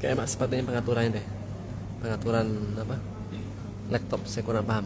Kayak sepatutnya pengaturannya deh. Pengaturan apa? Laptop saya kurang paham.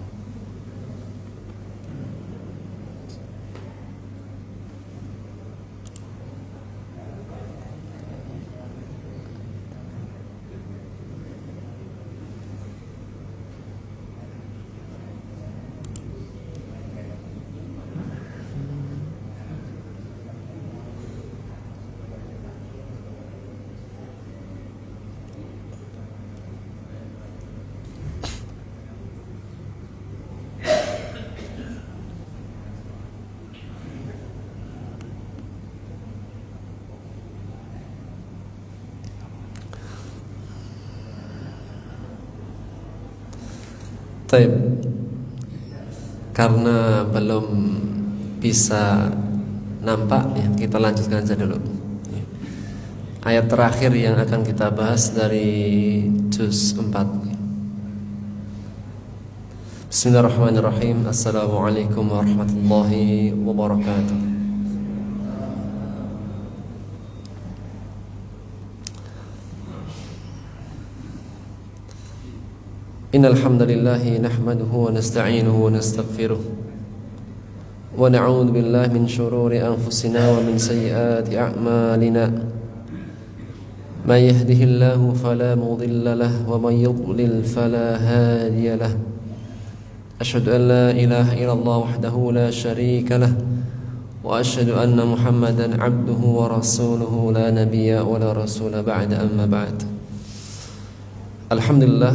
Taib. Karena belum bisa nampak ya, kita lanjutkan saja dulu. Ayat terakhir yang akan kita bahas dari juz 4. Bismillahirrahmanirrahim. Assalamualaikum warahmatullahi wabarakatuh. Innal hamdalillah nahmaduhu wa nasta'inuhu wa nastaghfiruh wa na'udzu billahi min shururi anfusina wa min sayyiati a'malina. May yahdihillahu fala mudilla lahu wa may yudlil fala hadiya lahu. Asyhadu an la ilaha illallah wahdahu la syarika lahu wa asyhadu anna Muhammadan 'abduhu wa rasuluhu la nabiyya wa la rasula ba'da, amma ba'd. Alhamdulillah,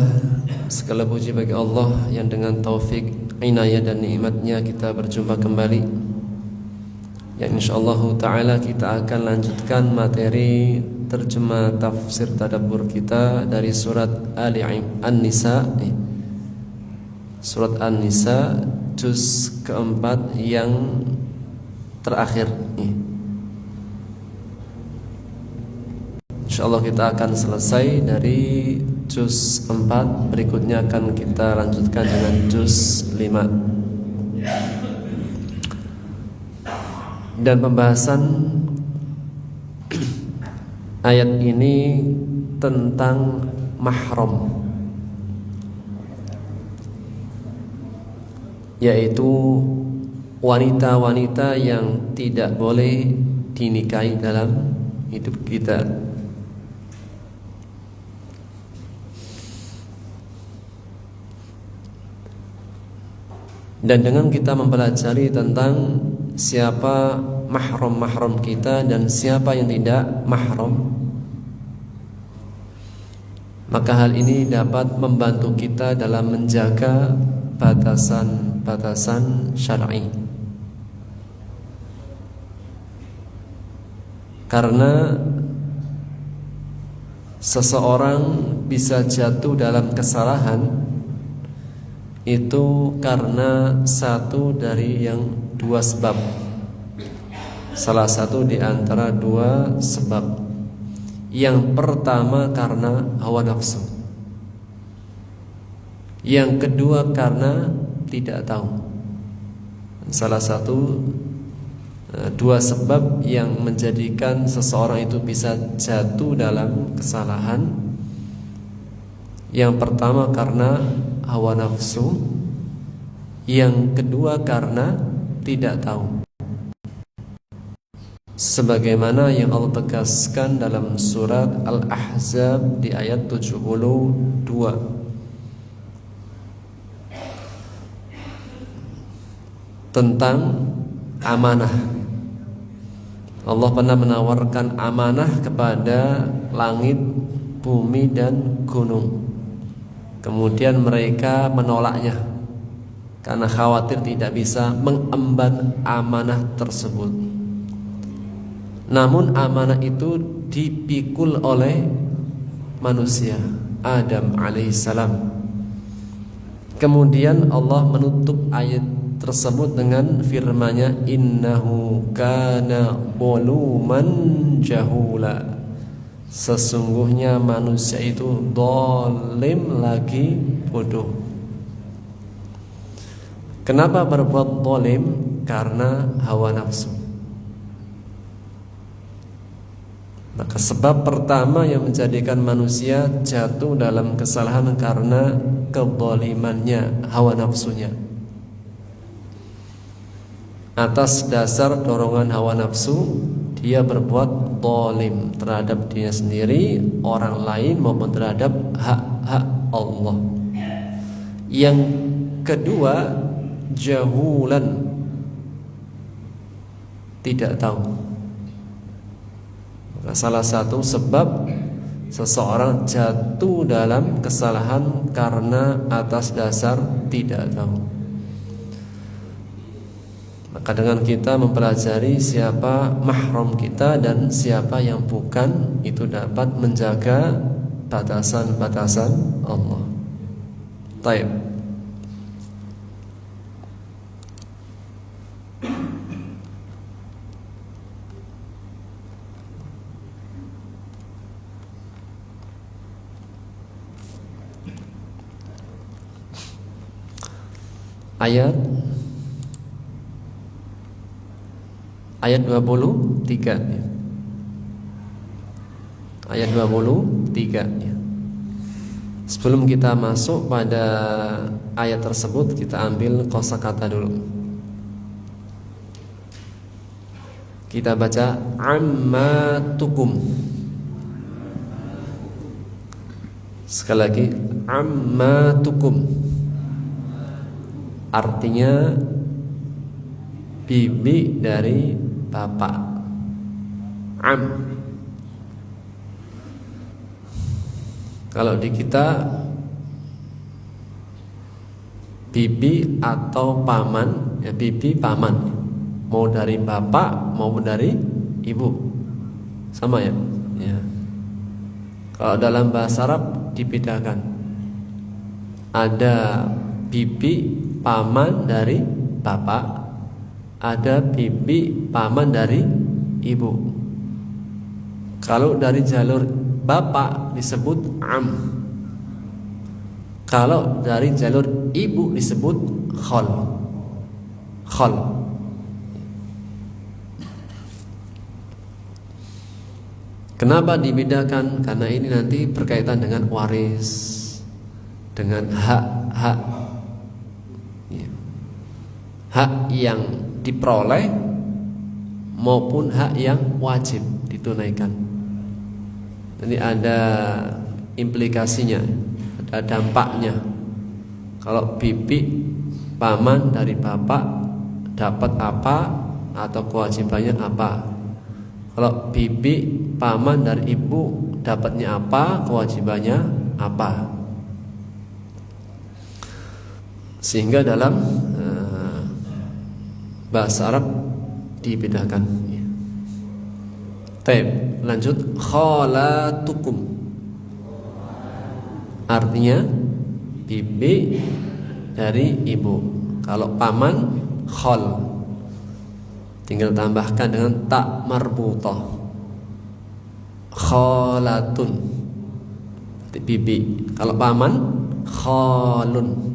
segala puji bagi Allah yang dengan taufik, inayah dan nikmatnya kita berjumpa kembali. Yang insyaallah ta'ala kita akan lanjutkan materi terjemah tafsir tadabbur kita dari surat An-Nisa. Surat An-Nisa juz keempat yang terakhir. InsyaAllah kita akan selesai dari juz 4. Berikutnya akan kita lanjutkan dengan juz 5. Dan pembahasan ayat ini tentang mahram, yaitu wanita-wanita yang tidak boleh dinikahi dalam hidup kita. Dan dengan kita mempelajari tentang siapa mahram-mahram kita dan siapa yang tidak mahram, maka hal ini dapat membantu kita dalam menjaga batasan-batasan syar'i. Karena seseorang bisa jatuh dalam kesalahan itu karena satu dari yang dua sebab. Salah satu di antara dua sebab. Yang pertama karena hawa nafsu. Yang kedua karena tidak tahu. Salah satu dua sebab yang menjadikan seseorang itu bisa jatuh dalam kesalahan. Yang pertama karena hawa nafsu, yang kedua karena tidak tahu. Sebagaimana yang Allah tegaskan dalam surat Al-Ahzab di ayat 72. Tentang amanah. Allah pernah menawarkan amanah kepada langit, bumi dan gunung. Kemudian mereka menolaknya karena khawatir tidak bisa mengemban amanah tersebut. Namun amanah itu dipikul oleh manusia, Adam alaihissalam. Kemudian Allah menutup ayat tersebut dengan firman-Nya, innahu kana zaluman jahula. Sesungguhnya manusia itu zalim lagi bodoh. Kenapa berbuat zalim? Karena hawa nafsu. Maka Sebab pertama yang menjadikan manusia jatuh dalam kesalahan karena kezalimannya, hawa nafsunya. Atas dasar dorongan hawa nafsu, dia berbuat zalim terhadap dirinya sendiri, orang lain maupun terhadap hak-hak Allah. Yang kedua, jahulan, tidak tahu. Salah satu sebab seseorang jatuh dalam kesalahan karena atas dasar tidak tahu. Maka dengan kita mempelajari siapa mahram kita dan siapa yang bukan, itu dapat menjaga batasan-batasan Allah. Baik. Ayat 23 ya. Ayat 23 ya. Sebelum kita masuk pada ayat tersebut, kita ambil kosakata dulu. Kita baca ammatukum. Sekali lagi, ammatukum. Artinya bibi dari bapak. Am. Kalau di kita bibi atau paman, ya bibi paman, mau dari bapak maupun dari ibu, sama ya. Ya. Kalau dalam bahasa Arab dibedakan. Ada bibi paman dari bapak, ada bibi paman dari ibu. Kalau dari jalur bapak disebut am. Kalau dari jalur ibu disebut khol. Khol. Kenapa dibedakan? Karena ini nanti berkaitan dengan waris, dengan hak-hak, hak yang diperoleh maupun hak yang wajib ditunaikan. Jadi ada implikasinya, ada dampaknya. Kalau bibi paman dari bapak dapat apa atau kewajibannya apa. Kalau bibi paman dari ibu dapatnya apa, kewajibannya apa. Sehingga dalam bahasa Arab dibedakan. Baik, lanjut. Khalatukum, artinya bibi dari ibu. Kalau paman khol, tinggal tambahkan dengan tak marbutah. Khalatun, bibi. Kalau paman khalun.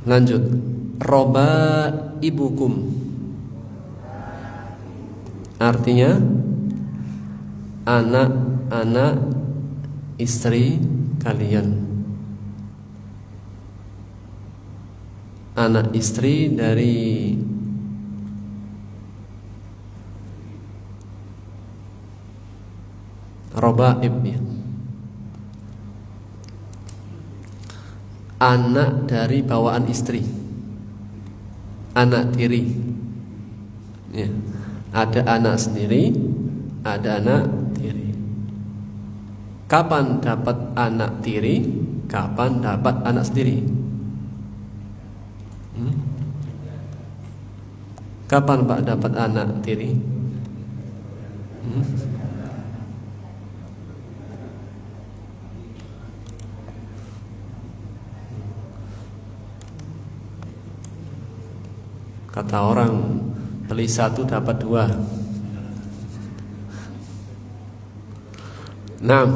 Lanjut. Roba ibukum, artinya anak-anak istri kalian. Anak istri dari robaib ya. Anak dari bawaan istri, anak tiri ya. Ada anak sendiri, ada anak tiri. Kapan dapat anak tiri? Kapan dapat anak sendiri? Kapan Pak dapat anak tiri? Kata orang, beli satu dapat dua. Nah,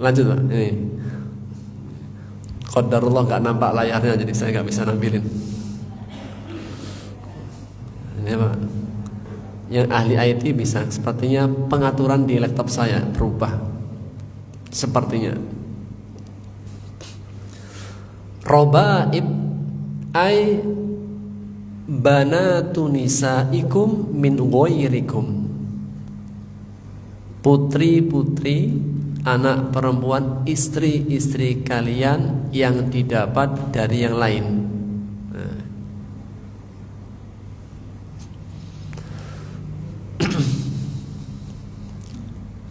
lanjut Pak. Ini qadarullah nggak nampak layarnya, jadi saya nggak bisa nampilin. Ya, Pak. Yang ahli IT bisa. Sepertinya pengaturan di laptop saya berubah. Sepertinya. Robaib ay banatu nisaikum min ghairikum. Putri-putri, anak perempuan, istri-istri kalian yang didapat dari yang lain.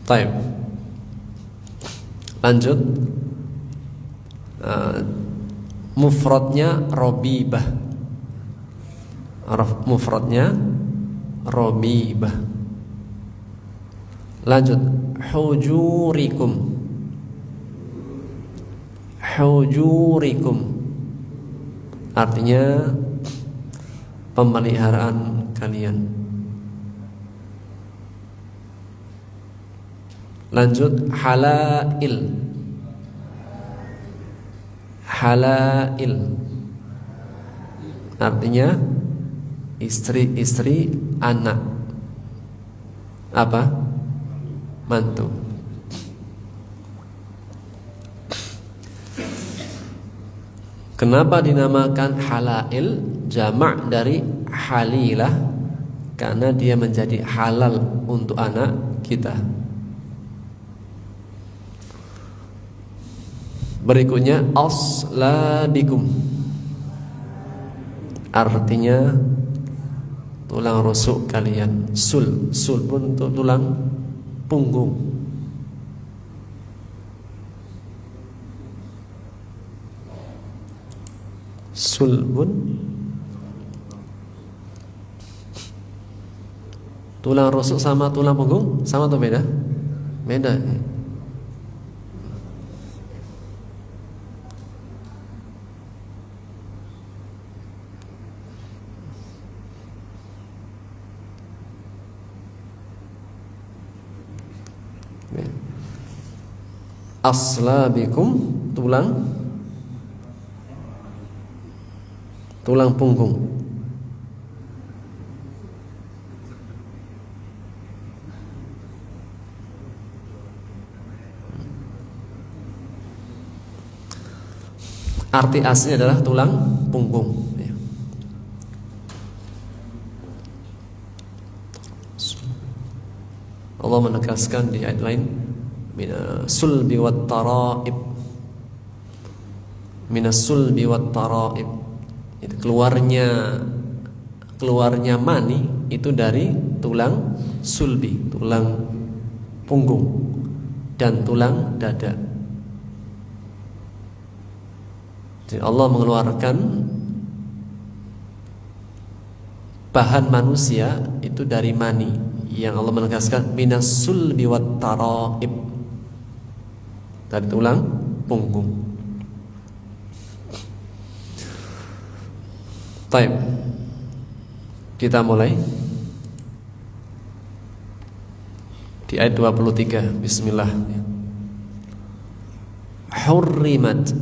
Baik. Lanjut. Mufradnya robibah. Mufradnya robibah. Lanjut. Hujurikum. Hujurikum artinya pemeliharaan kalian. Lanjut. Halail. Halail artinya istri-istri anak apa? Mantu. Kenapa dinamakan halail? Jamak dari halilah, karena dia menjadi halal untuk anak kita. Berikutnya aslabikum, artinya tulang rusuk kalian. Sul pun untuk tulang punggung. Sulbun tulang rusuk sama tulang punggung sama atau beda? Beda. Aslabikum tulang punggung. Arti aslinya adalah tulang punggung. Allah menegaskan di ayat lain, minas sulbi wat taraib. Minas sulbi wat taraib. Itu keluarnya mani itu dari tulang sulbi, tulang punggung dan tulang dada. Jadi Allah mengeluarkan bahan manusia itu dari mani, yang Allah menegaskan minas sulbi wat taraib, dari tulang punggung. Baik, kita mulai di ayat 23. Bismillah. Hurrimat,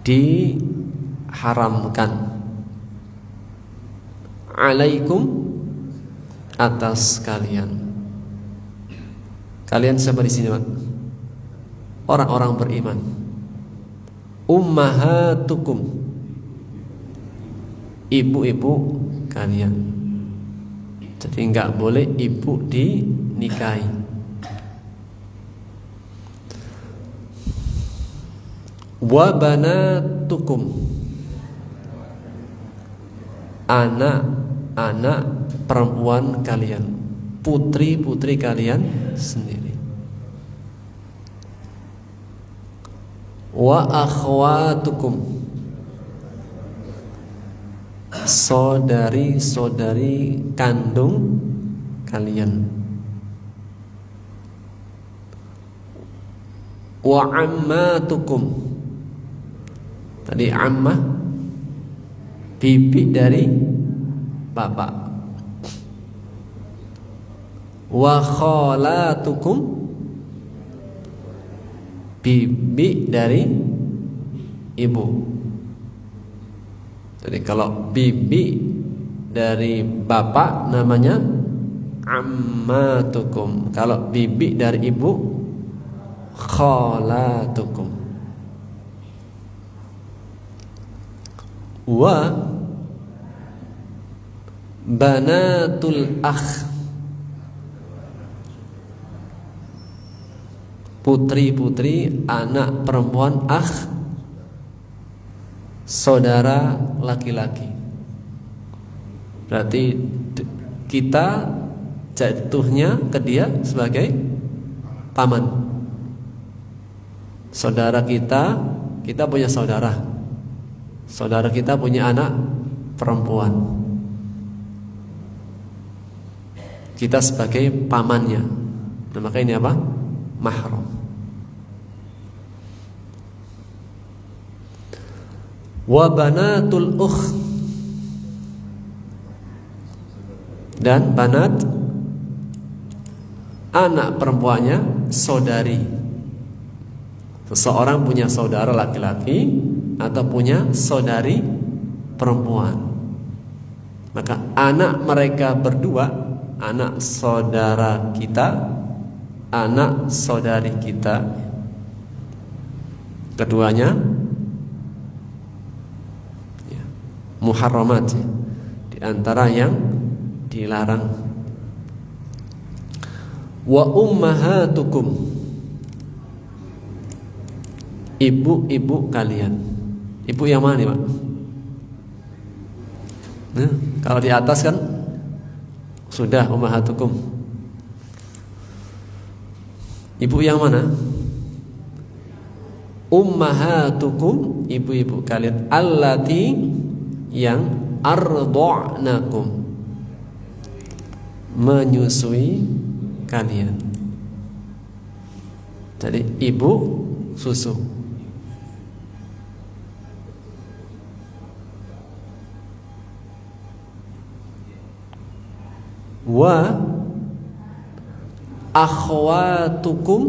diharamkan, alaikum, atas kalian. Kalian siapa di sini, Pak? Orang-orang beriman. Ummahatukum, ibu-ibu kalian. Jadi enggak boleh ibu dinikahi. Wa banatukum, anak-anak perempuan kalian, putri-putri kalian sendiri. Wa akhwatukum, saudari-saudari kandung kalian. Wa ammatukum, tadi ammah bibi dari bapak. Wa khalatukum, bibi dari ibu. Jadi kalau bibi dari bapak namanya ammatukum. Kalau bibi dari ibu khalatukum. Wa banatul akh, putri-putri anak perempuan akh, saudara laki-laki. Berarti kita jatuhnya ke dia sebagai paman. Saudara kita punya saudara. Saudara kita punya anak perempuan. Kita sebagai pamannya. Nah, maka ini apa? Mahram. Wa banatul ukh, dan banat anak perempuannya saudari. Seseorang punya saudara laki-laki atau punya saudari perempuan, maka anak mereka berdua, anak saudara kita, anak saudari kita, keduanya muharramat, di antara yang dilarang. Wa ummahatukum, ibu-ibu kalian. Ibu yang mana nih, Pak? Nah, kalau di atas kan sudah ummahatukum. Ibu yang mana? Ummahatukum, ibu-ibu kalian, allati, yang arda'nakum, menyusui kalian. Jadi ibu susu. Wa akhwatukum,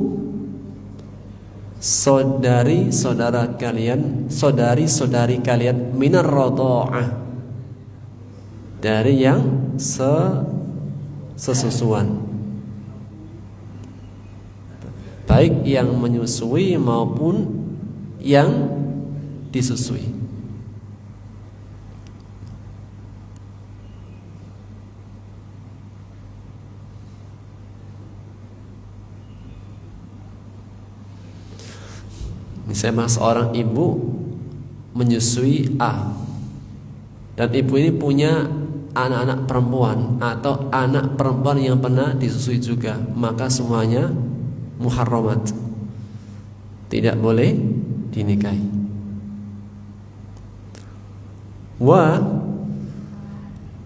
saudari-saudara kalian, saudari-saudari kalian, minar radha'ah, dari yang sesusuan, baik yang menyusui maupun yang disusui. Misalnya seorang ibu menyusui A, dan ibu ini punya anak-anak perempuan atau anak perempuan yang pernah disusui juga, maka semuanya muharramat, tidak boleh dinikahi. Wa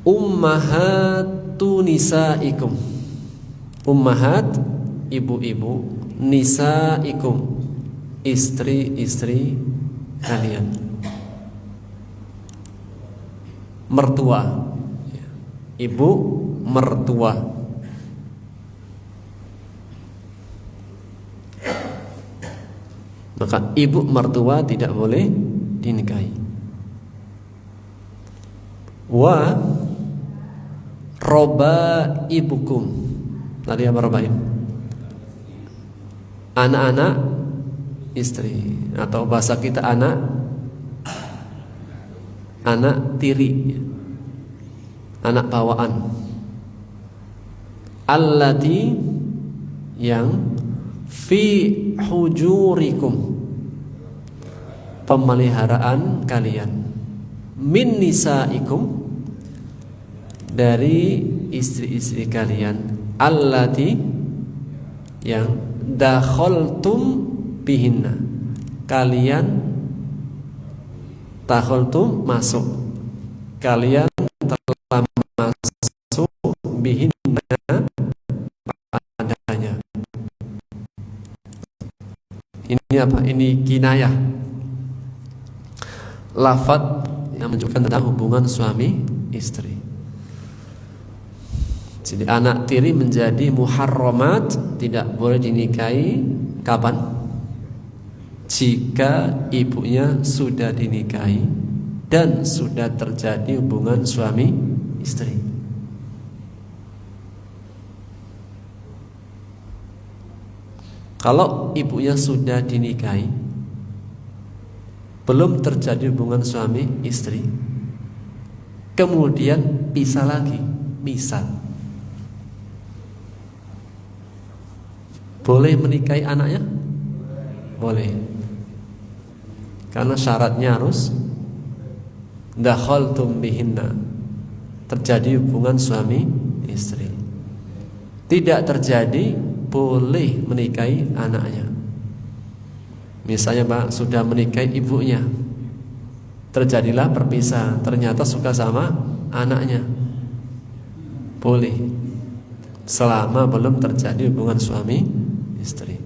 ummahatu nisaikum, ummahat ibu-ibu, nisaikum, istri-istri kalian, mertua, ibu mertua. Maka ibu mertua tidak boleh dinikahi. Wa robaibukum, tadi apa robaib? Anak-anak istri, atau bahasa kita anak tiri, anak bawaan. Allati, yang fi hujurikum, pemeliharaan kalian, min nisaikum, dari istri-istri kalian, allati, yang dakhaltum bihinna, kalian dakhaltum masuk, kalian telah masuk bihinna padanya. Ini apa? Ini kinayah, lafadz yang menunjukkan tentang hubungan suami istri. Jadi anak tiri menjadi muharramat, tidak boleh dinikahi. Kapan? Jika ibunya sudah dinikahi dan sudah terjadi hubungan suami istri. Kalau ibunya sudah dinikahi, belum terjadi hubungan suami istri, kemudian pisah lagi, misal boleh menikahi anaknya? Boleh. Karena syaratnya harus dakhaltum bihinna, terjadi hubungan suami istri. Tidak terjadi, boleh menikahi anaknya. Misalnya Pak sudah menikahi ibunya, terjadilah perpisahan, ternyata suka sama anaknya, boleh, selama belum terjadi hubungan suami istri.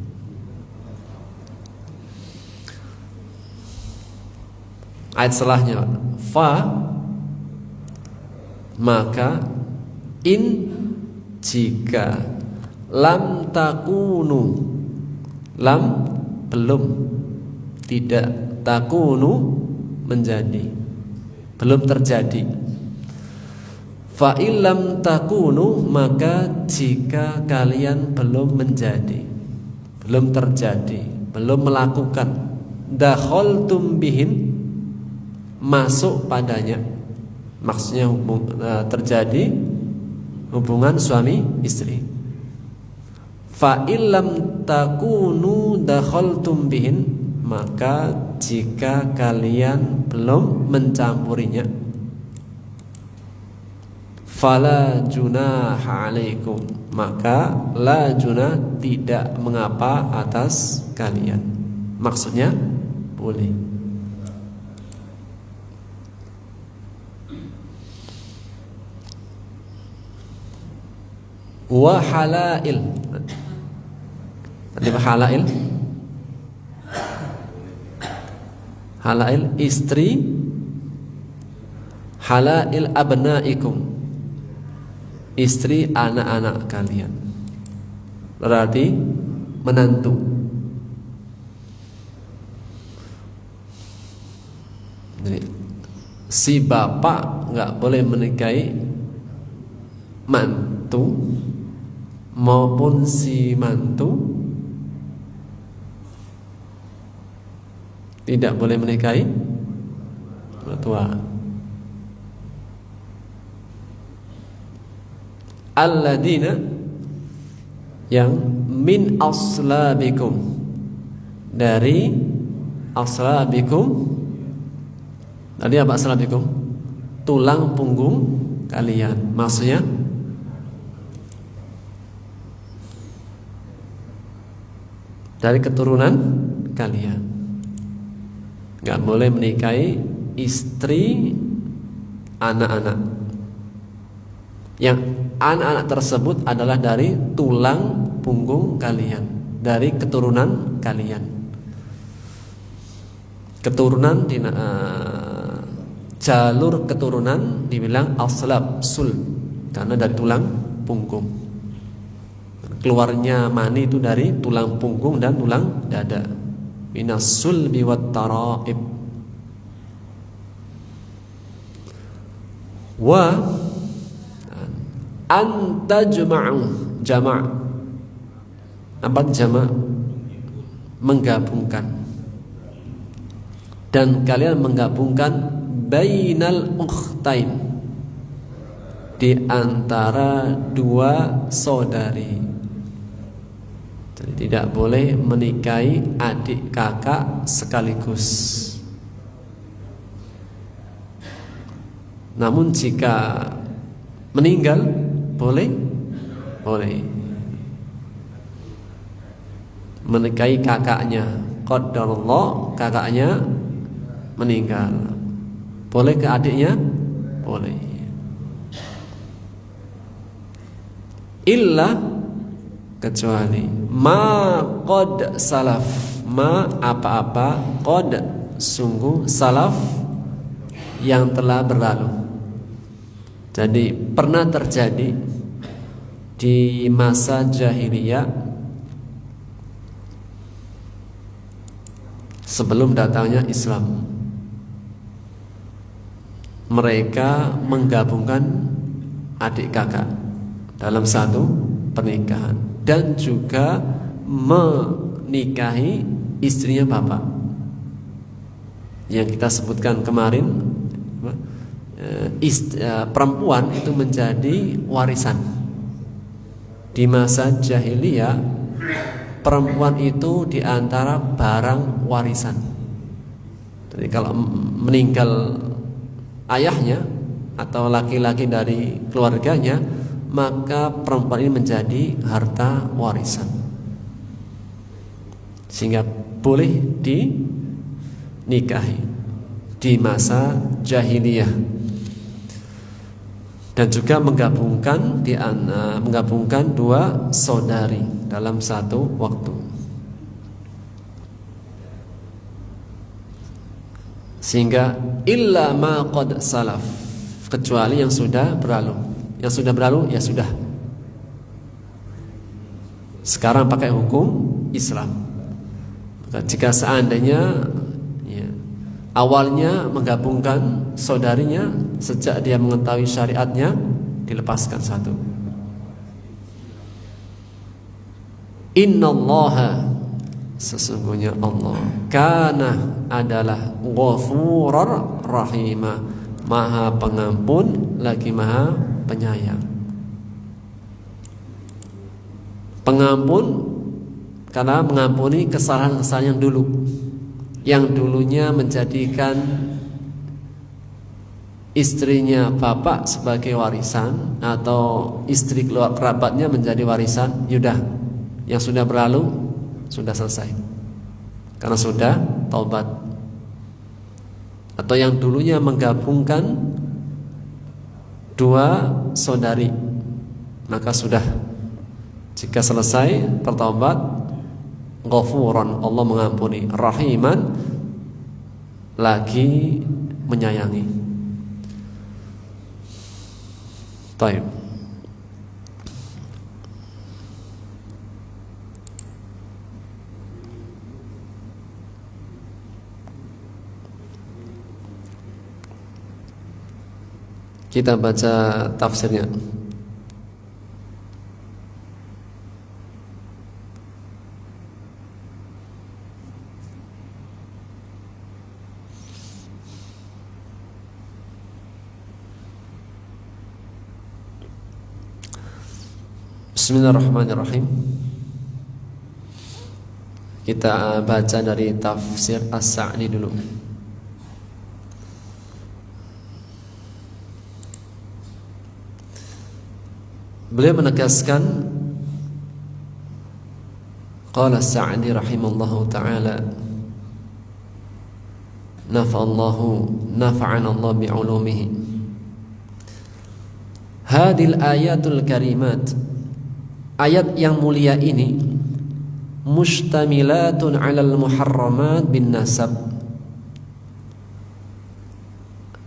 Ayat setelahnya, fa, maka in, jika, lam takunu, lam belum, tidak, takunu menjadi, belum terjadi. Fa illam takunu, maka jika kalian belum menjadi, belum terjadi, belum melakukan, dakhaltum bihin, masuk padanya, maksudnya terjadi hubungan suami istri. Fa illam takunu dakhaltum bihin, maka jika kalian belum mencampurinya, fala junaha alaikum, maka la junah, tidak mengapa atas kalian. Maksudnya boleh. Wa halail, tadi halail, halail istri, halail abnaikum, istri anak-anak kalian, berarti menantu. Jadi si bapak nggak boleh menikahi mantu, maupun si mantu tidak boleh menikahi mertua. Alladzina, yang min aslabikum, dari aslabikum. Tadi apa aslabikum? Tulang punggung kalian. Maksudnya dari keturunan kalian. Gak boleh menikahi istri anak-anak. Yang anak-anak tersebut adalah dari tulang punggung kalian, dari keturunan kalian. Keturunan jalur keturunan dibilang aslab, sul, karena dari tulang punggung. Keluarnya mani itu dari tulang punggung dan tulang dada. Minas sulbi wat taraib. Wa antajma'u, jama'. Apa jama'? Menggabungkan. Dan kalian menggabungkan bainal ukhtain, di antara dua saudari. Jadi tidak boleh menikahi adik kakak sekaligus. Namun jika meninggal boleh, boleh menikahi kakaknya. Qadarullah, kakaknya meninggal, boleh ke adiknya? Boleh. Illa, kecuali ma qad salaf, ma apa-apa, qad sungguh, salaf yang telah berlalu. Jadi pernah terjadi di masa jahiliyah sebelum datangnya Islam. mereka menggabungkan adik kakak dalam satu pernikahan dan juga menikahi istrinya bapak yang kita sebutkan kemarin. Perempuan itu menjadi warisan. Di masa jahiliyah, perempuan itu diantara barang warisan. Jadi kalau meninggal ayahnya atau laki-laki dari keluarganya, maka perempuan ini menjadi harta warisan, sehingga boleh dinikahi di masa jahiliyah. Dan juga menggabungkan dua saudari dalam satu waktu. Sehingga illa ma qad salaf, kecuali yang sudah berlalu. Yang sudah berlalu ya sudah. Sekarang pakai hukum Islam. Maka jika seandainya awalnya menggabungkan saudarinya, sejak dia mengetahui syariatnya, dilepaskan satu. Innallaha, sesungguhnya Allah, kana adalah ghafurur rahima, maha pengampun lagi maha penyayang. Pengampun karena mengampuni kesalahan-kesalahan yang dulu, yang dulunya menjadikan istrinya bapak sebagai warisan atau istri keluarga kerabatnya menjadi warisan, yaudah, yang sudah berlalu sudah selesai karena sudah taubat. Atau yang dulunya menggabungkan dua saudari, maka sudah, jika selesai bertaubat, Ghafuran, Allah mengampuni, Rahiman, lagi menyayangi. Baik. Kita baca tafsirnya. Bismillahirrahmanirrahim. Kita baca dari tafsir As-Sa'di dulu. Beliau menegaskan, qala As-Sa'di rahimallahu ta'ala, nafa'ana Allah bi'ulumihi. Hadil ayatul karimat, ayat yang mulia ini mustamilatun 'alal muharramat bin nasab,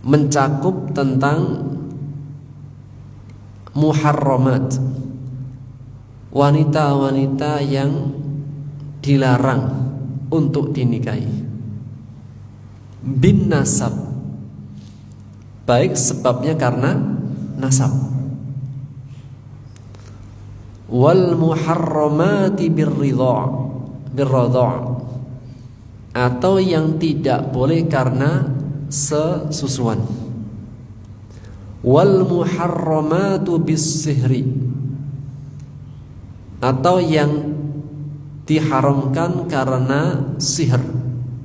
mencakup tentang muharramat, wanita-wanita yang dilarang untuk dinikahi, bin nasab, baik sebabnya karena nasab, wal muharramati birridha', atau yang tidak boleh karena sesusuan, wal muharramatu bis-sihri, atau yang diharamkan karena sihir,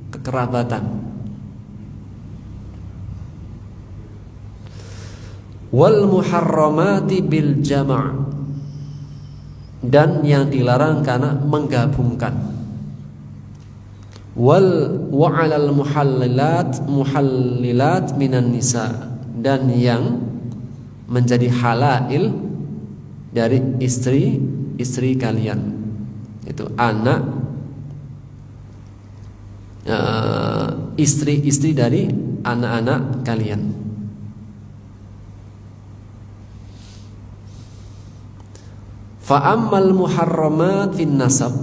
kekerabatan, wal muharramati bil jama', dan yang dilarang karena menggabungkan, wa 'alal muhallilat minan nisa, dan yang menjadi halail dari istri kalian, itu anak, istri dari anak-anak kalian. Fa'ammal muharramat fin nasab,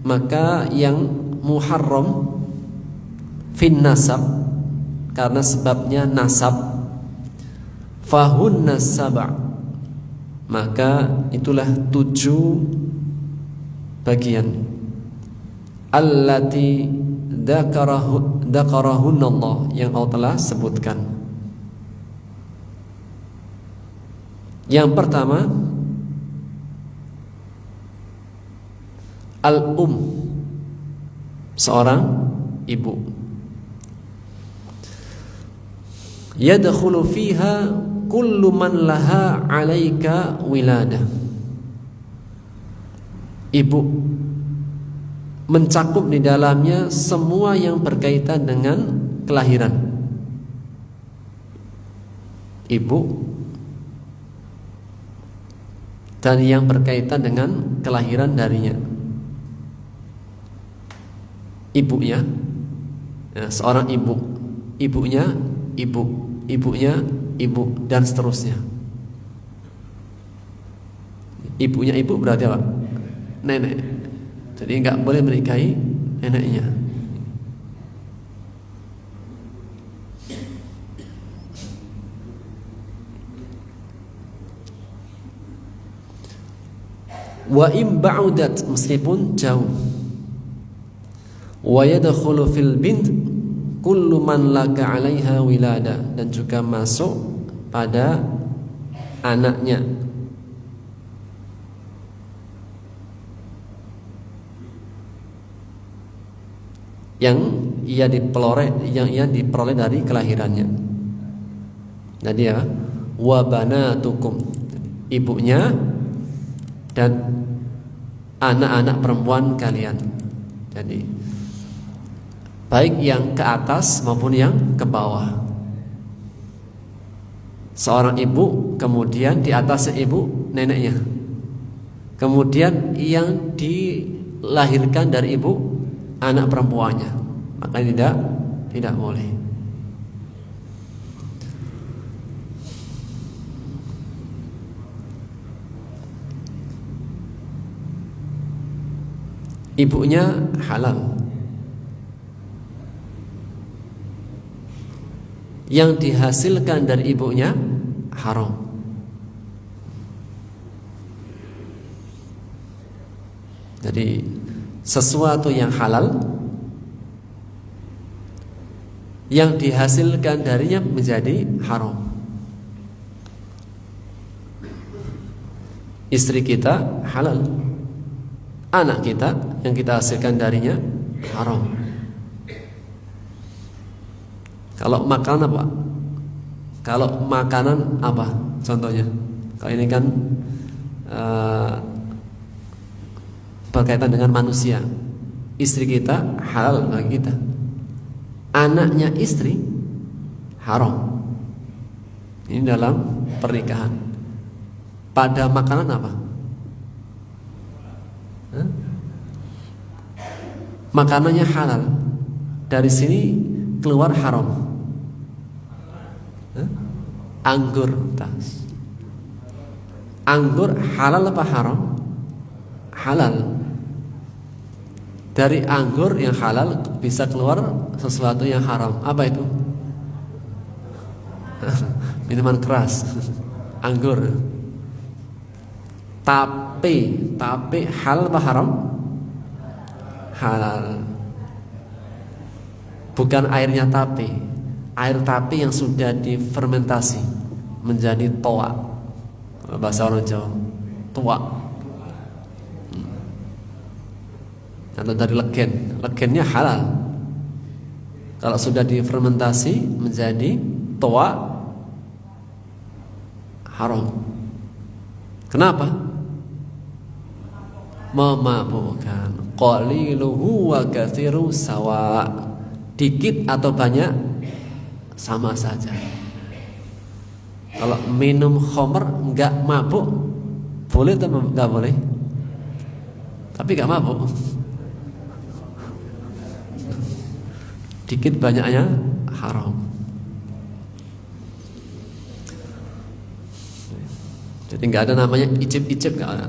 maka yang muharram fin nasab karena sebabnya nasab, fahunna sab', maka itulah 7 bagian allati dzakarahunna Allah, yang Allah telah sebutkan. Yang pertama, seorang ibu. Yadkhulu fiha kullu man laha 'alaika wiladah. Ibu mencakup di dalamnya semua yang berkaitan dengan kelahiran. Ibu dan yang berkaitan dengan kelahiran darinya. Ibunya, ya, seorang ibu, ibunya ibu, ibunya ibu, dan seterusnya. Ibunya ibu berarti apa? Nenek. Jadi nggak boleh menikahi neneknya. Wa im ba'udat, meskipun jauh. Wa yadkhulu fil bint kullu man laka 'alaiha wilada, dan juga masuk pada anaknya. Yang ia diperoleh dari kelahirannya. Jadi ya, wa banatukum, ibunya dan anak-anak perempuan kalian. Jadi baik yang ke atas maupun yang ke bawah. Seorang ibu, kemudian di atasnya ibu neneknya, kemudian yang dilahirkan dari ibu anak perempuannya, maka tidak boleh. Ibunya halal, yang dihasilkan dari ibunya haram. Jadi sesuatu yang halal yang dihasilkan darinya menjadi haram. Istri kita halal, anak kita yang kita hasilkan darinya haram. Kalau makanan apa? Kalau makanan apa? Contohnya, kalau ini kan berkaitan dengan manusia. Istri kita halal bagi kita, anaknya istri haram. Ini dalam pernikahan. Pada makanan apa? Makanannya halal, dari sini keluar haram. Anggur, tas. Anggur halal apa haram? Halal. Dari anggur yang halal bisa keluar sesuatu yang haram. Apa itu? Minuman keras. Anggur. Tapi halal apa haram? Halal. Bukan airnya tapi. Air tapi yang sudah difermentasi menjadi toa. Bahasa orang Jawa, toa. Atau dari legennya halal. Kalau sudah difermentasi menjadi toa, haram. Kenapa? Memabukkan. Qaliluhu wa katsiru sawa. Dikit atau banyak sama saja. Kalau minum khamr enggak mabuk, boleh atau enggak boleh? Tapi enggak mabuk. Dikit banyaknya haram. Jadi nggak ada namanya icip-icip, nggak ada.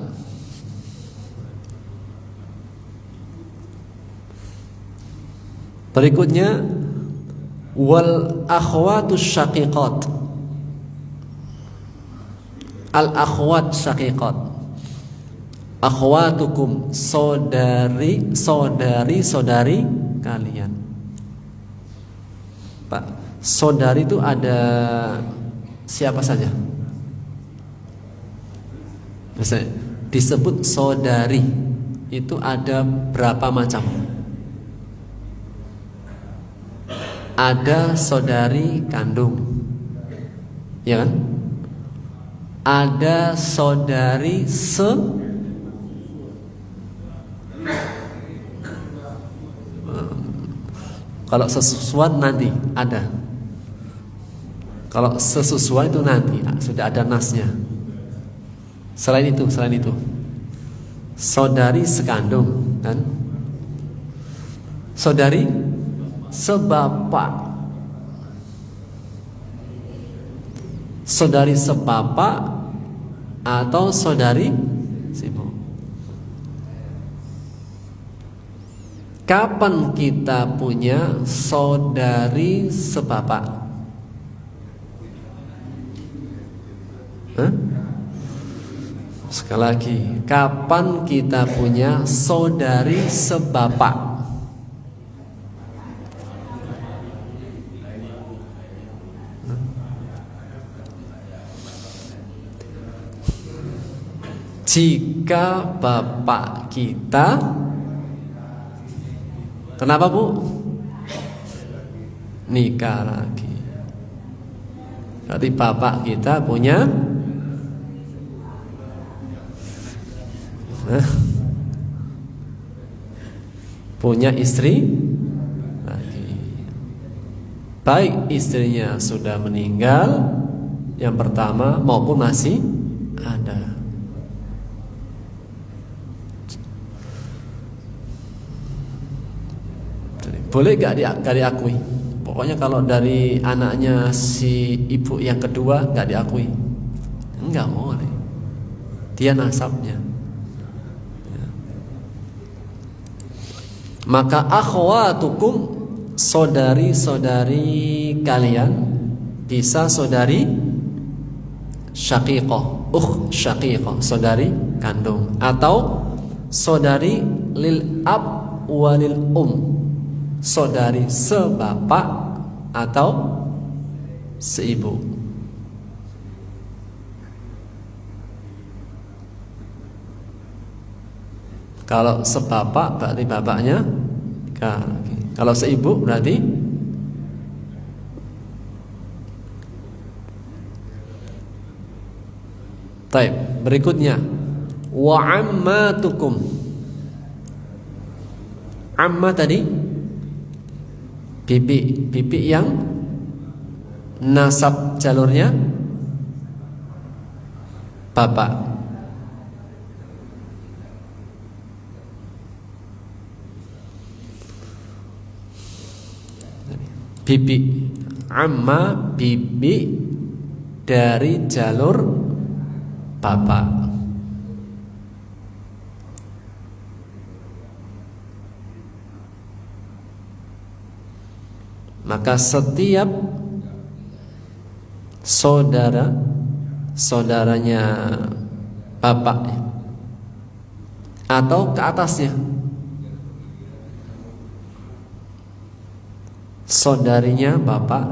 Berikutnya wal akhwatus syaqiqat, Al akhwat syaqiqat. Akhwatukum, saudari kalian. Pak, saudari itu ada siapa saja? Misalnya disebut saudari itu ada berapa macam? Ada saudari kandung, ya kan? Ada saudari kalau sesusuan nanti ada. Kalau sesusuan itu nanti sudah ada nasnya. Selain itu, saudari sekandung, kan? Saudari sebapak, saudari sebapak atau saudari seibu. Kapan kita punya saudari sebapak? Sekali lagi, kapan kita punya saudari sebapak? Jika bapak kita, kenapa Bu? Nikah lagi. Berarti bapak kita punya istri lagi. Baik istrinya sudah meninggal yang pertama maupun masih ada. Boleh gak diakui? Pokoknya kalau dari anaknya si ibu yang kedua gak diakui, enggak boleh. Dia nasabnya. Maka akhwatukum, saudari-saudari kalian, bisa saudari syaqiqah, syaqiqah, saudari kandung, atau saudari lil ab walil saudari sebapak atau seibu. Kalau sebapak berarti bapaknya nikah. Kalau seibu berarti taib. Berikutnya wa ammatukum. Amma tadi bibi yang nasab jalurnya bapak. Bibi amma, bibi dari jalur bapak. Maka setiap saudaranya bapak atau ke atasnya, saudarinya bapak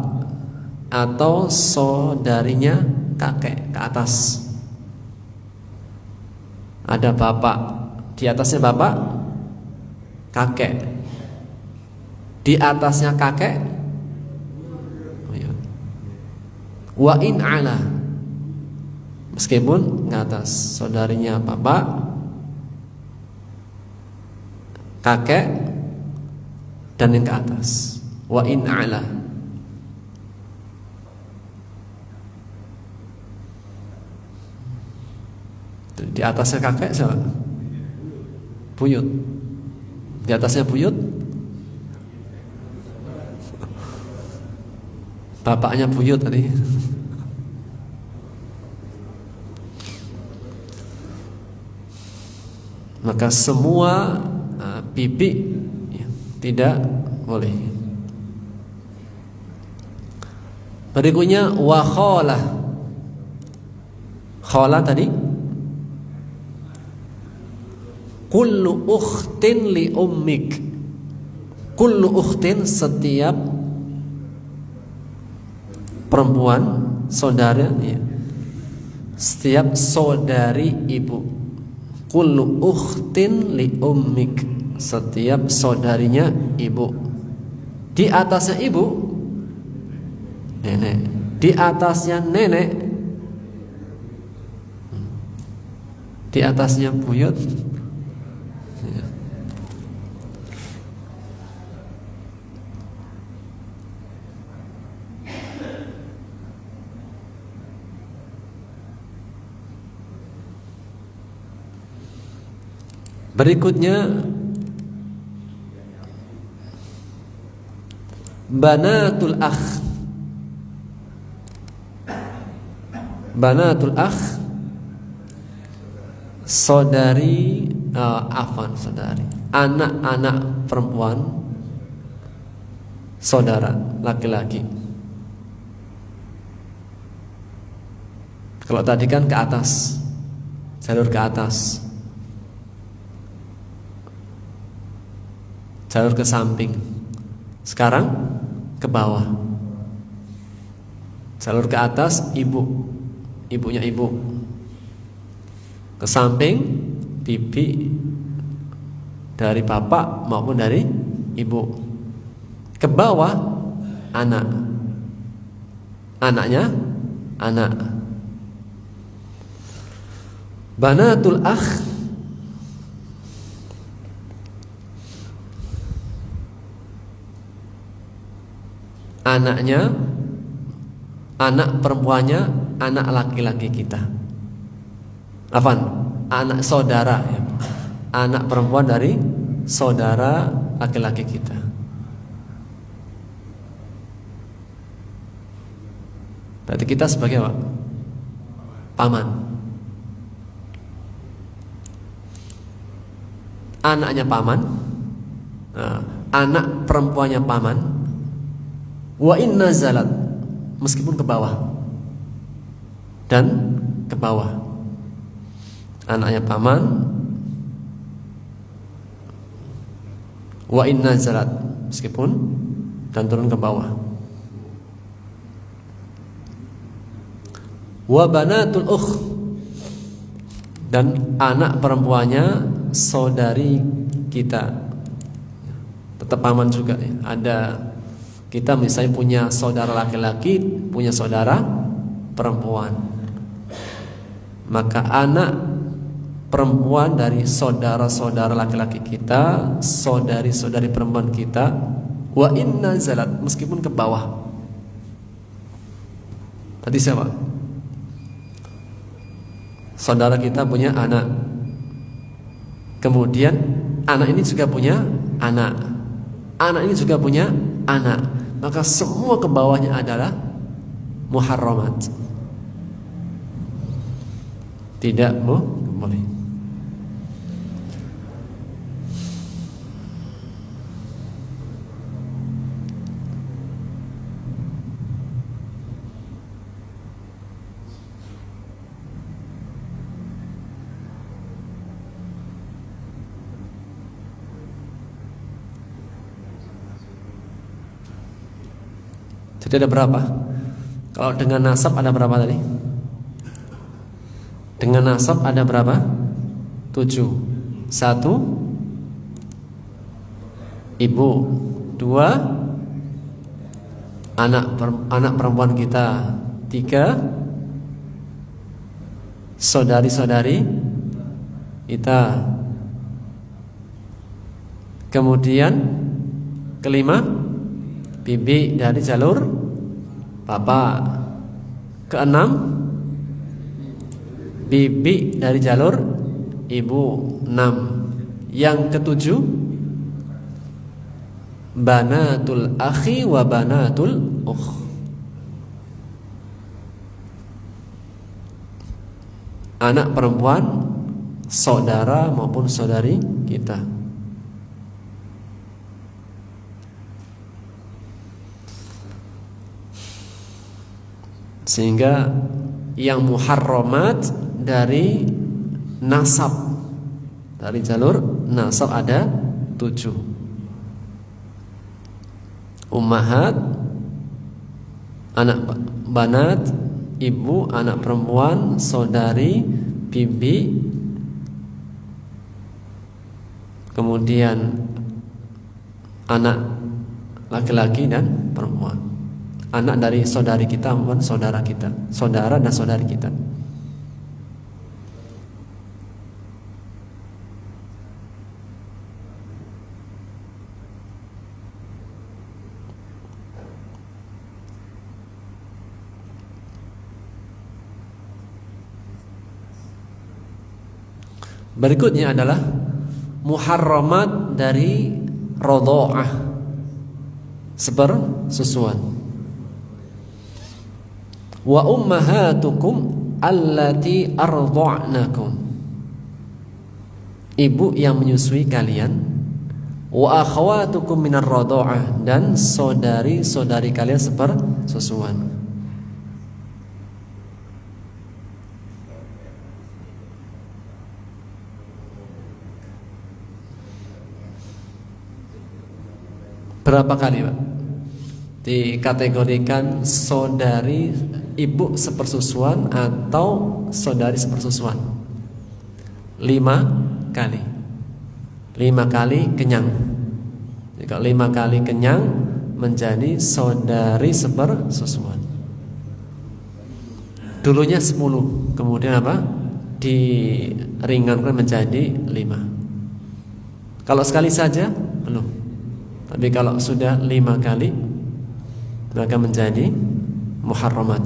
atau saudarinya kakek ke atas. Ada bapak, di atasnya bapak, kakek, di atasnya kakek, wa in ala, meskipun ke atas, saudarinya bapak, kakek, dan yang ke atas, wa in ala. Di atasnya kakek siapa? Buyut. Di atasnya buyut, bapaknya buyut tadi. Maka semua bibi tidak boleh. Berikutnya wa khalah. Khala tadi kullu ukhtin li ummik. Kullu ukhtin, setiap perempuan saudara ya. Setiap saudari ibu. Kullu ukhtin li ummik, setiap saudarinya ibu. Di atasnya ibu nenek, di atasnya nenek, di atasnya buyut. Berikutnya banatul akh. Banatul akh, saudari, saudari, anak-anak perempuan saudara laki-laki. Kalau tadi kan ke atas, jalur ke atas, jalur ke samping. Sekarang ke bawah, jalur ke atas ibu, ibunya ibu, ke samping bibi dari bapak maupun dari ibu, ke bawah anak, anaknya anak. Banatul akh, anaknya, anak perempuannya, anak laki-laki kita. Apaan? Anak saudara ya. Anak perempuan dari saudara laki-laki kita. Berarti kita sebagai apa? Paman. Anaknya paman, anak perempuannya paman. Wa inna zalat, meskipun ke bawah dan ke bawah. Anaknya paman, wa inna zalat, meskipun dan turun ke bawah. Wa banatul ukh, dan anak perempuannya saudari kita, tetap paman juga ya. Ada kita misalnya punya saudara laki-laki, punya saudara perempuan, maka anak perempuan dari saudara-saudara laki-laki kita, saudari-saudari perempuan kita, wa inna zalat, meskipun ke bawah. Tadi siapa? Saudara kita punya anak, kemudian anak ini juga punya anak, anak ini juga punya anak, maka semua ke bawahnya adalah muharramat, tidak boleh. Jadi ada berapa? Kalau dengan nasab ada berapa tadi? Dengan nasab ada berapa? 7. 1 ibu, 2 anak perempuan kita, 3 saudari-saudari kita, kemudian kelima bibi dari jalur bapak, keenam bibi dari jalur ibu, 6. Yang ketujuh banatul akhi wa banatul ukh, anak perempuan saudara maupun saudari kita. Sehingga yang muharramat dari nasab, dari jalur nasab ada 7. Ummahat, anak banat, ibu, anak perempuan, saudari, bibi, kemudian anak laki-laki dan perempuan. Anak dari saudari kita maupun saudara kita, saudara dan saudari kita. Berikutnya adalah muharramat dari radha'ah, sepersusuan. Wa ummahatukum allati ardha'nakum, ibu yang menyusui kalian. Wa akhawatukum minar radha'ah, dan saudari-saudari kalian sepersusuan. Berapa kali, Pak, dikategorikan saudari ibu sepersusuan atau saudari sepersusuan? 5 kali. 5 kali kenyang. Jika 5 kali kenyang menjadi saudari sepersusuan. Dulunya 10, kemudian apa? Diringankan menjadi 5. Kalau sekali saja belum. Tapi kalau sudah 5 kali maka menjadi muharramat.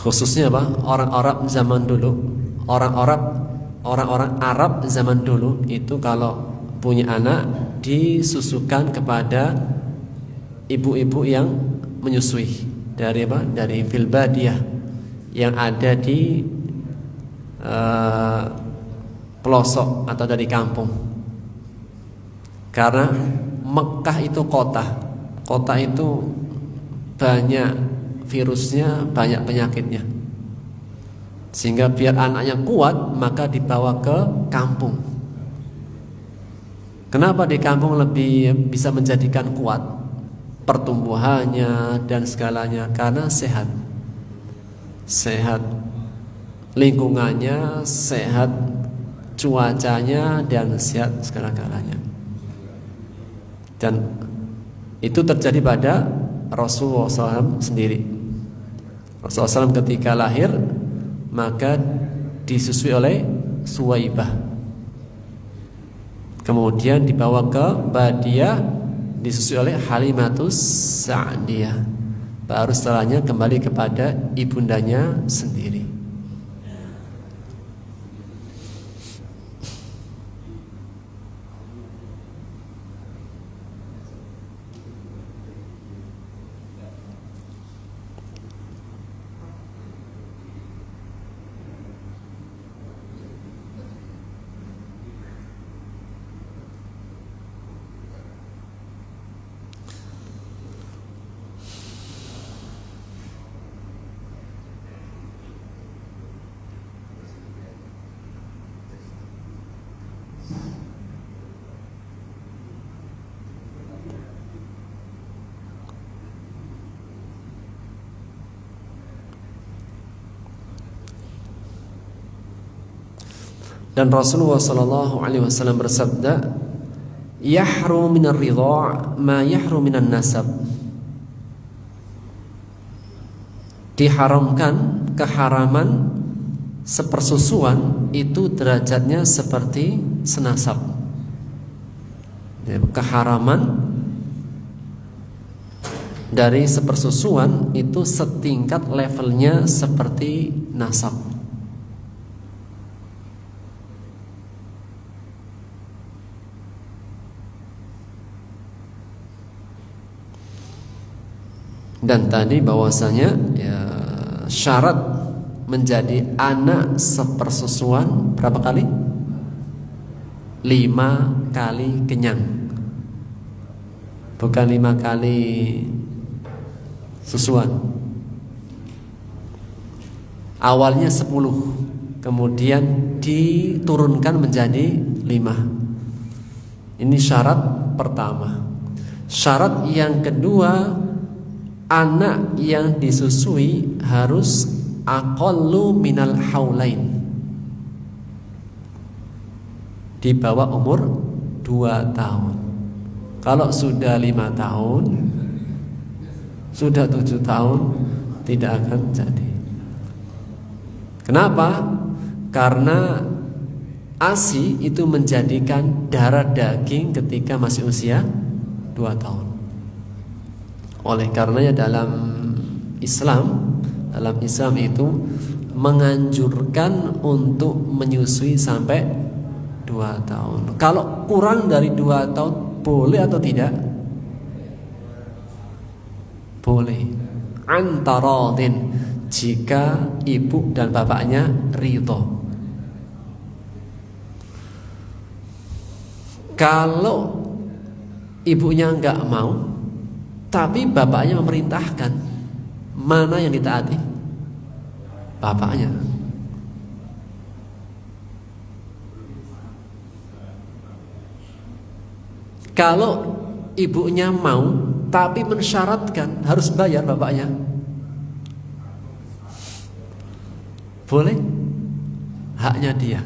Khususnya apa? Orang Arab zaman dulu, orang-orang Arab zaman dulu itu kalau punya anak disusukan kepada ibu-ibu yang menyusui dari apa? Dari filbadiyah yang ada di pelosok atau dari kampung. Karena Mekah itu kota itu banyak virusnya, banyak penyakitnya. Sehingga biar anaknya kuat maka dibawa ke kampung. Kenapa di kampung lebih bisa menjadikan kuat pertumbuhannya dan segalanya? Karena sehat, lingkungannya sehat, cuacanya dan sehat segala-galanya. Dan itu terjadi pada Rasulullah SAW sendiri. Rasulullah SAW ketika lahir maka disusui oleh Suwaibah, kemudian dibawa ke Badiyah disusui oleh Halimatus Sa'diyah, baru setelahnya kembali kepada ibundanya sendiri. Dan Rasulullah sallallahu alaihi wasallam bersabda, "Yahrum minar ridha' ma yahrum minan nasab." Diharamkan, keharaman sepersusuan itu derajatnya seperti senasab. Keharaman dari sepersusuan itu setingkat levelnya seperti nasab. Dan tadi bahwasanya ya, syarat menjadi anak sepersusuan berapa kali? 5 kali kenyang. bukan 5 kali susuan. Awalnya 10, kemudian diturunkan menjadi 5. Ini syarat pertama. Syarat yang kedua, anak yang disusui harus aqallu minal haulain, di bawah umur 2 tahun. Kalau sudah 5 tahun, sudah 7 tahun, tidak akan jadi. Kenapa? Karena ASI itu menjadikan darah daging ketika masih usia 2 tahun. Oleh karenanya dalam Islam itu menganjurkan untuk menyusui sampai 2 tahun. Kalau kurang dari 2 tahun boleh atau tidak? Boleh. Antaradin, jika ibu dan bapaknya ridho. Kalau ibunya enggak mau, tapi bapaknya memerintahkan, mana yang ditaati? Bapaknya. Kalau ibunya mau tapi mensyaratkan harus bayar bapaknya, boleh? Haknya dia.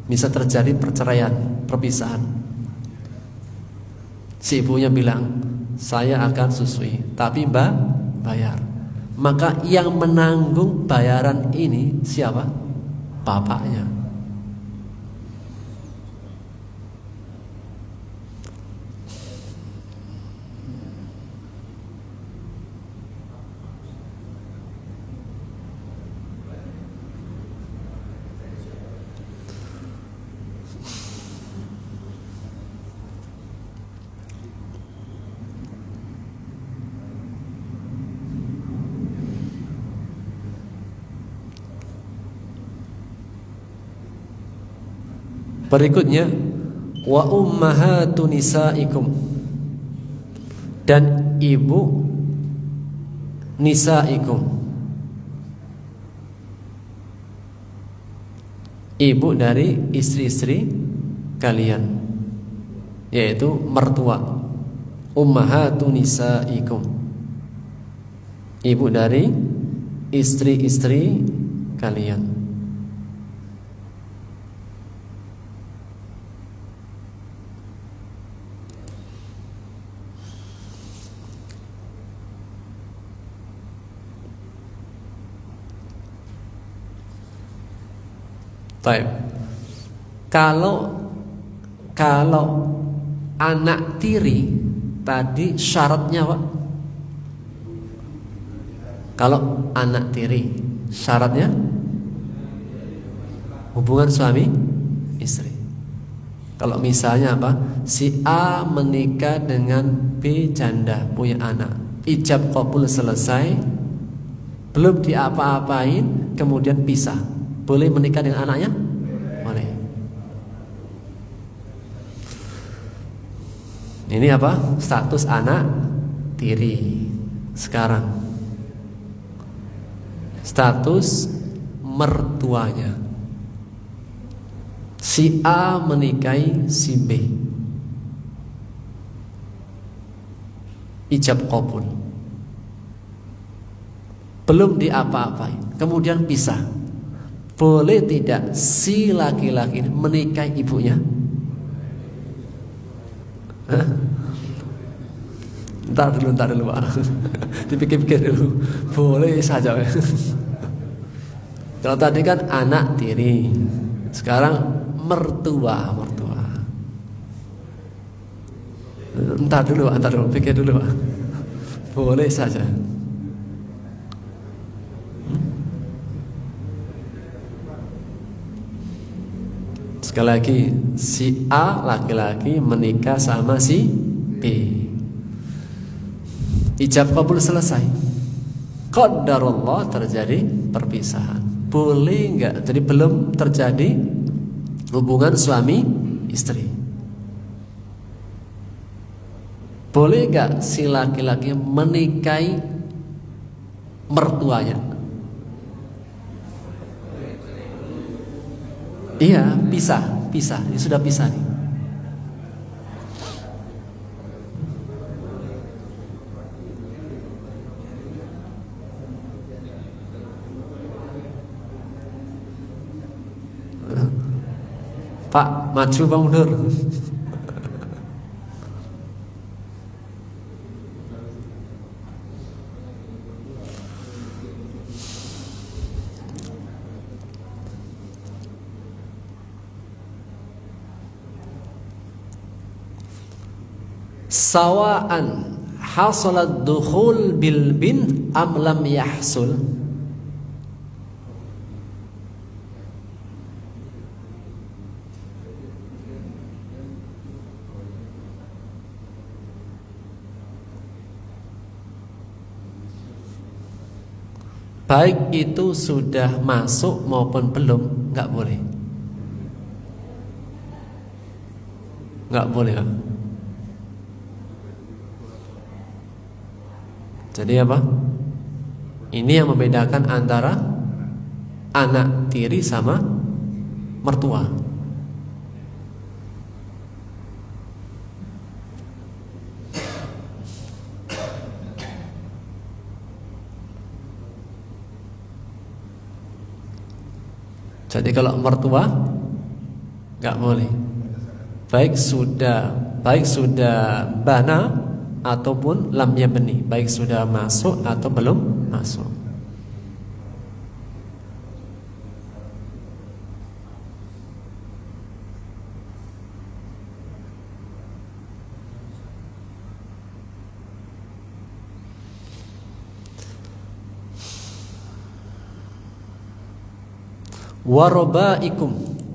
Bisa terjadi perceraian, perpisahan. Si ibunya bilang, saya akan susui, tapi mbak bayar. Maka yang menanggung bayaran ini siapa? Bapaknya. Berikutnya, wa ummahatu nisaikum, dan ibu nisaikum, ibu dari istri-istri kalian, yaitu mertua. Ummahatu nisaikum, ibu dari istri-istri kalian. Baik. Kalau anak tiri tadi syaratnya Pak? Kalau anak tiri syaratnya hubungan suami istri. Kalau misalnya apa? Si A menikah dengan B janda, punya anak, ijab qabul selesai, belum diapa-apain, kemudian pisah. Boleh menikah dengan anaknya? Boleh. Ini apa? Status anak tiri. Sekarang status mertuanya. Si A menikahi si B, ijab qabul, belum diapa-apain, kemudian pisah. Boleh tidak si laki-laki menikahi ibunya? Ntar dulu Pak. Dipikir-pikir dulu. Boleh saja. Kalau tadi kan anak tiri, sekarang mertua. Ntar dulu, pikir dulu Pak. Boleh saja. Sekali lagi, si A laki-laki menikah sama si B, ijab qabul selesai, qadarullah terjadi perpisahan. Boleh enggak? Jadi belum terjadi hubungan suami istri, Boleh gak si laki-laki menikahi mertuanya? Iya, pisah. Ini sudah pisah nih. Pak, maju Pak mundur. Sawa'an hasalat dukhul bil bint am lam yahsul. Baik itu sudah masuk maupun belum, nggak boleh. Nggak boleh kan? Jadi apa? Ini yang membedakan antara anak tiri sama mertua. Jadi kalau mertua nggak boleh. Baik sudah bana ataupun lam yabni, baik sudah masuk atau belum masuk.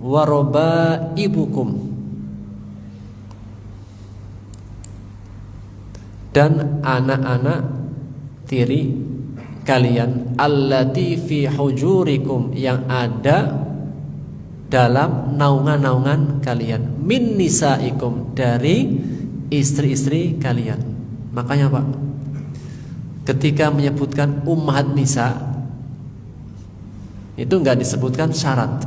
Warobaibukum, dan anak-anak tiri kalian, allati fi hujurikum, yang ada dalam naungan-naungan kalian, min nisaikum, dari istri-istri kalian. Makanya Pak, ketika menyebutkan ummahat nisa itu enggak disebutkan syarat.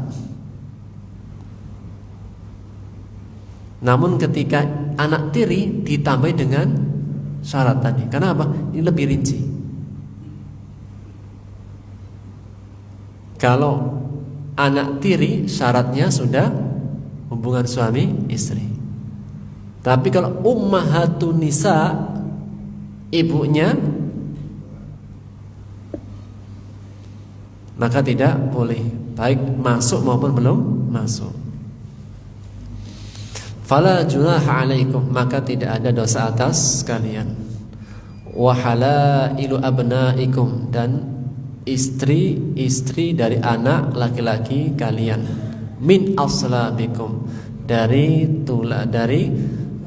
Namun ketika anak tiri ditambah dengan syarat tadi. Kenapa? Ini lebih rinci. Kalau anak tiri syaratnya sudah hubungan suami istri. Tapi kalau ummahatun nisa, ibunya, maka tidak boleh, baik masuk maupun belum masuk. Fala junaha alaikum, maka tidak ada dosa atas kalian. Wa halailu abnaikum, dan istri-istri dari anak laki-laki kalian, min aslabikum, dari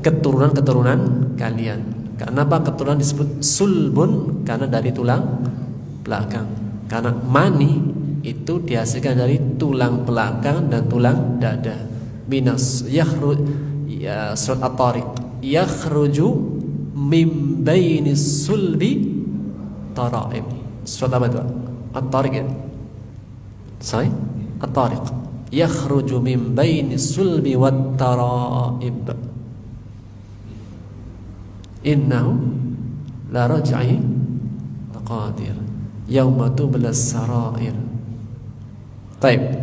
keturunan-keturunan kalian. Kenapa keturunan disebut sulbun? Karena dari tulang belakang. Karena mani itu dihasilkan dari tulang belakang dan tulang dada. Minas surat At-Tariq, yakhruju min bainis sulbi tara'ib. Surat apa itu? At-Tariq ya? Sorry? At-Tariq. Yakhruju min bainis sulbi wat tara'ib. Innahu la raj'i taqadir yauma tublas sarair. Baik.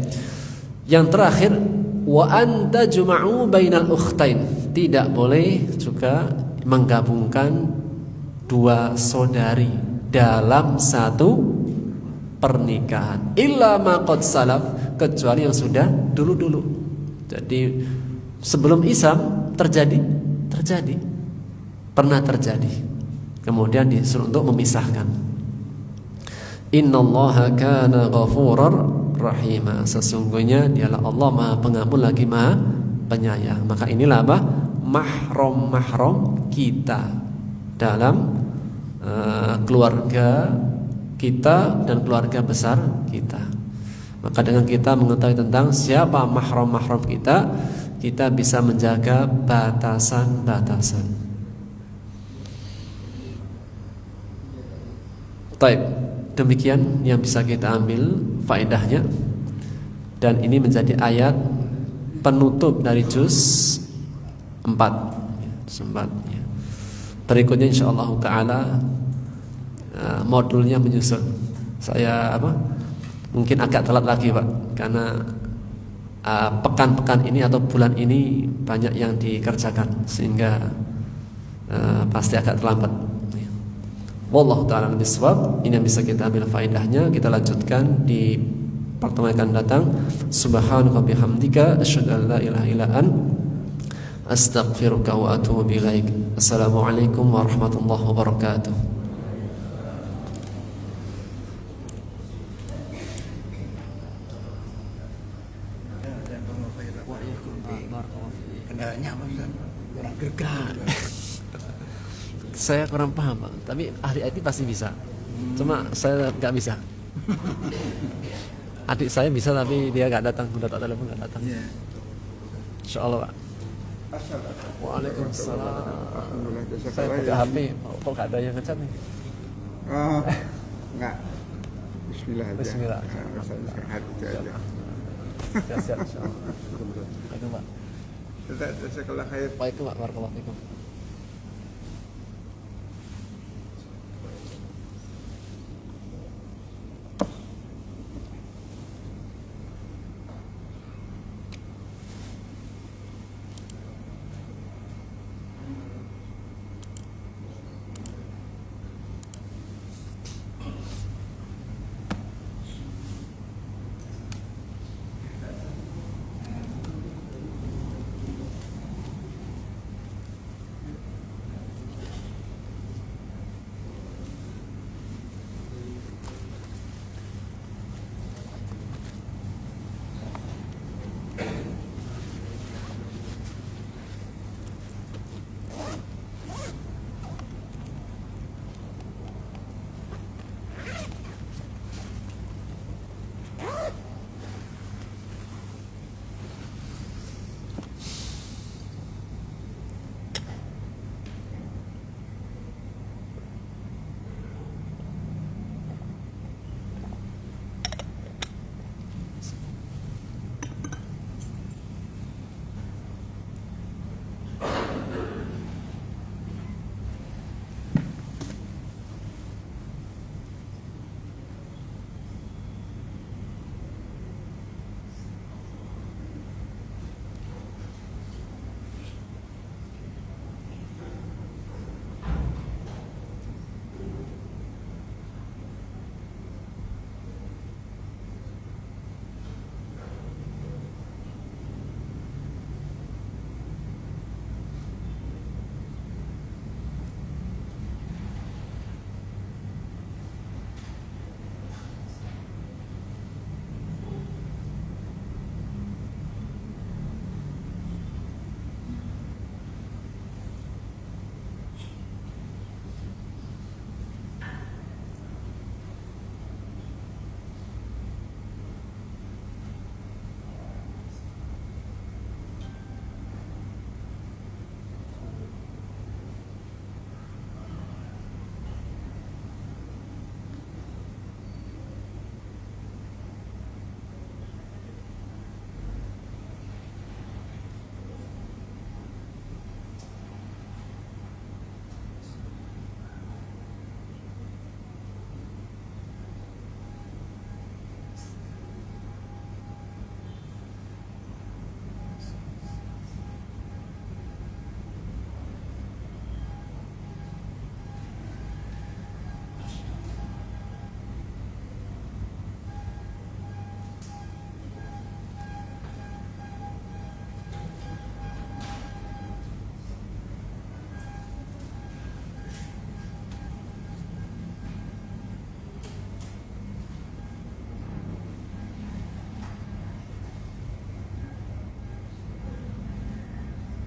Yang terakhir, wa anta juma'u bainal ukhtain, tidak boleh juga menggabungkan dua saudari dalam satu pernikahan, illa ma qad salaf, kecuali yang sudah dulu-dulu. Jadi sebelum Islam pernah terjadi, kemudian disuruh untuk memisahkan. Innallaha kana ghafurar rahimah, sesungguhnya dialah Allah Maha Pengampun lagi Maha Penyayang. Maka inilah apa? Mahram kita dalam keluarga kita dan keluarga besar kita. Maka dengan kita mengetahui tentang siapa mahram kita, kita bisa menjaga batasan-batasan. Baik, demikian yang bisa kita ambil faedahnya. Dan ini menjadi ayat penutup dari juz 4. Berikutnya insyaallah taala modulnya menyusul. Saya mungkin agak telat lagi Pak, karena pekan-pekan ini atau bulan ini banyak yang dikerjakan sehingga pasti agak terlambat. Wallahu ta'ala bisawab. Ini yang bisa kita ambil faedahnya. Kita lanjutkan di pertemuan akan datang. Subhanaka bihamdika asyhadu an la ilaha illa anta astaghfiruka wa atubu ilaik. Assalamualaikum warahmatullahi wabarakatuh. Kendalanya apa Ustaz? Kurang gregat. Saya kurang paham Pak, tapi ahli IT pasti bisa. Cuma saya nggak bisa. Adik saya bisa tapi dia nggak datang, udah tak telepon nggak datang. Iya. Insyaallah Pak. Waalaikumsalam. Saya buka HP, kok nggak ada yang ngechat nih? Oh, enggak. Bismillah aja. Bismillah. Sehat aja. Siap-siap insyaallah. Aduh Pak. Jazakallah khair. Waalaikumsalam warahmatullahi wabarakatuh.